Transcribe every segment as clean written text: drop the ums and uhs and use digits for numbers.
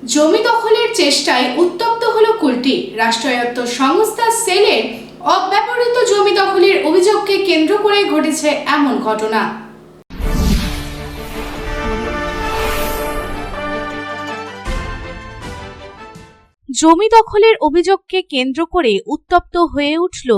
জমি দখলের চেষ্টায় উত্তপ্ত হলো কুলটি। রাষ্ট্রায়ত্ত সংস্থা সেলের অব্যবহৃত জমি দখলের অভিযোগকে কেন্দ্র করে ঘটেছে এমন ঘটনা। জমি দখলের অভিযোগকে কেন্দ্র করে উত্তপ্ত হয়ে উঠল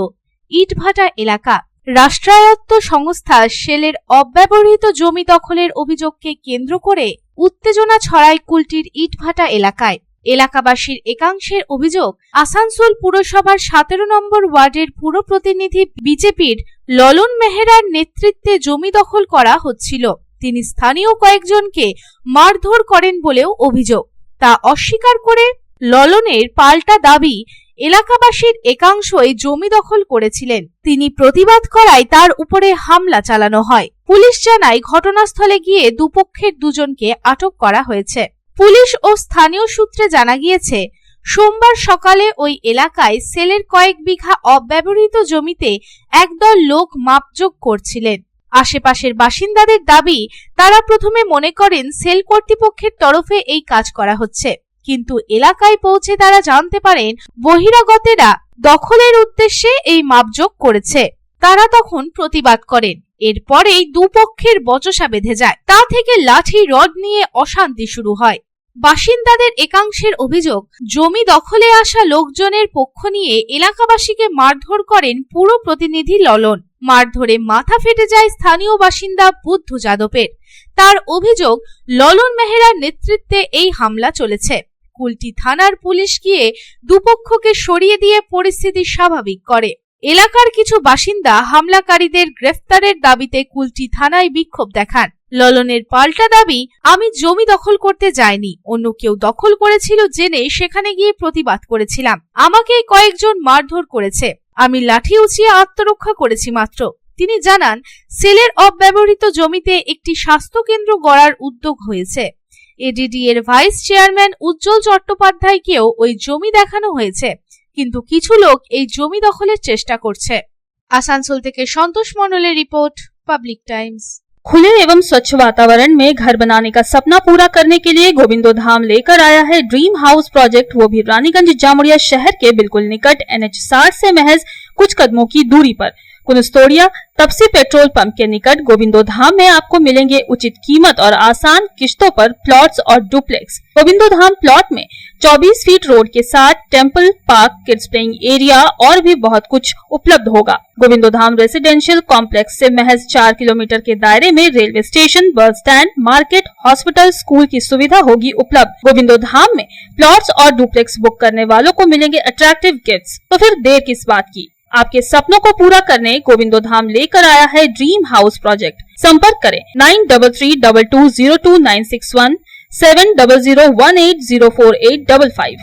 ইটভাটা এলাকা। রাষ্ট্রায়ত্ত সংস্থা সেলের অব্যবহৃত জমি দখলের অভিযোগকে কেন্দ্র করে উত্তেজনা ছড়ায় কুলটির ইটভাটা এলাকায়। এলাকাবাসীর একাংশের অভিযোগ, আসানসোল পুরসভার 17 নম্বর ওয়ার্ডের পুর প্রতিনিধি বিজেপির ললন মেহরার নেতৃত্বে জমি দখল করা হচ্ছিল। তিনি স্থানীয় কয়েকজনকে মারধর করেন বলেও অভিযোগ। তা অস্বীকার করে ললনের পাল্টা দাবি, এলাকাবাসীর একাংশই জমি দখল করেছিলেন। তিনি প্রতিবাদ করায় তার উপরে হামলা চালানো হয়। পুলিশ জানায়, ঘটনাস্থলে গিয়ে দুপক্ষের দুজনকে আটক করা হয়েছে। পুলিশ ও স্থানীয় সূত্রে জানা গিয়েছে, সোমবার সকালে ওই এলাকায় সেলের কয়েক বিঘা অব্যবহৃত জমিতে একদল লোক মাপজোক করছিলেন। আশেপাশের বাসিন্দাদের দাবি, তারা প্রথমে মনে করেন সেল কর্তৃপক্ষের তরফে এই কাজ করা হচ্ছে, কিন্তু এলাকায় পৌঁছে তারা জানতে পারেন বহিরাগতেরা দখলের উদ্দেশ্যে এই মাপজোক করেছে। তারা তখন প্রতিবাদ করেন। এরপরেই দুপক্ষের বচসা বেঁধে যায়। তা থেকে লাঠি রড নিয়ে অশান্তি শুরু হয়। বাসিন্দাদের একাংশের অভিযোগ, জমি দখলে আসা লোকজনের পক্ষ নিয়ে এলাকাবাসীকে মারধর করেন পুর প্রতিনিধি ললন। মারধরে মাথা ফেটে যায় স্থানীয় বাসিন্দা বুদ্ধ যাদবের। তার অভিযোগ, ললন মেহরার নেতৃত্বে এই হামলা চলেছে। কুলটি থানার পুলিশ গিয়ে দুপক্ষকে সরিয়ে দিয়ে পরিস্থিতি স্বাভাবিক করে। এলাকার কিছু বাসিন্দা হামলাকারীদের গ্রেফতারের দাবিতে কুলটি থানায় বিক্ষোভ দেখান। ললনের পাল্টা দাবি, আমি জমি দখল করতে যাইনি, অন্য কেউ দখল করেছিল জেনে সেখানে গিয়ে প্রতিবাদ করেছিলাম। আমাকে কয়েকজন মারধর করেছে, আমি লাঠি উঁচিয়ে আত্মরক্ষা করেছি মাত্র। তিনি জানান, সেলের অব্যবহৃত জমিতে একটি স্বাস্থ্য কেন্দ্র গড়ার উদ্যোগ হয়েছে। এডিডি এর ভাইস চেয়ারম্যান উজ্জ্বল চট্টোপাধ্যায়কেও ওই জমি দেখানো হয়েছে, কিন্তু কিছু লোক এই জমি দখলের চেষ্টা করছে। আসানসোল থেকে সন্তোষ মণ্ডলের রিপোর্ট, পাবলিক टाइम्स। खुले एवं स्वच्छ वातावरण में घर बनाने का सपना पूरा करने के लिए गोविंदो धाम लेकर आया है ड्रीम हाउस प्रोजेक्ट, वो भी रानीगंज जामुड़िया शहर के बिल्कुल निकट NH 60 से महज कुछ कदमों की दूरी पर। कुनस्तोड़िया तपसी पेट्रोल पंप के निकट गोविंदो धाम में आपको मिलेंगे उचित कीमत और आसान किश्तों पर प्लॉट्स और डुप्लेक्स। गोविंदो धाम प्लॉट में 24 फीट रोड के साथ temple, park, kids playing area और भी बहुत कुछ उपलब्ध होगा। गोविंदो धाम रेसिडेंशियल कॉम्प्लेक्स से महज 4 किलोमीटर के दायरे में railway station, bus stand, market, hospital, school की सुविधा होगी उपलब्ध। गोविंदो धाम में प्लॉट्स और डुप्लेक्स बुक करने वालों को मिलेंगे अट्रैक्टिव गिफ्ट्स। तो फिर देर किस बात की, आपके सपनों को पूरा करने गोविंदो धाम लेकर आया है ड्रीम हाउस प्रोजेक्ट। संपर्क करें 9332202961 7001804855।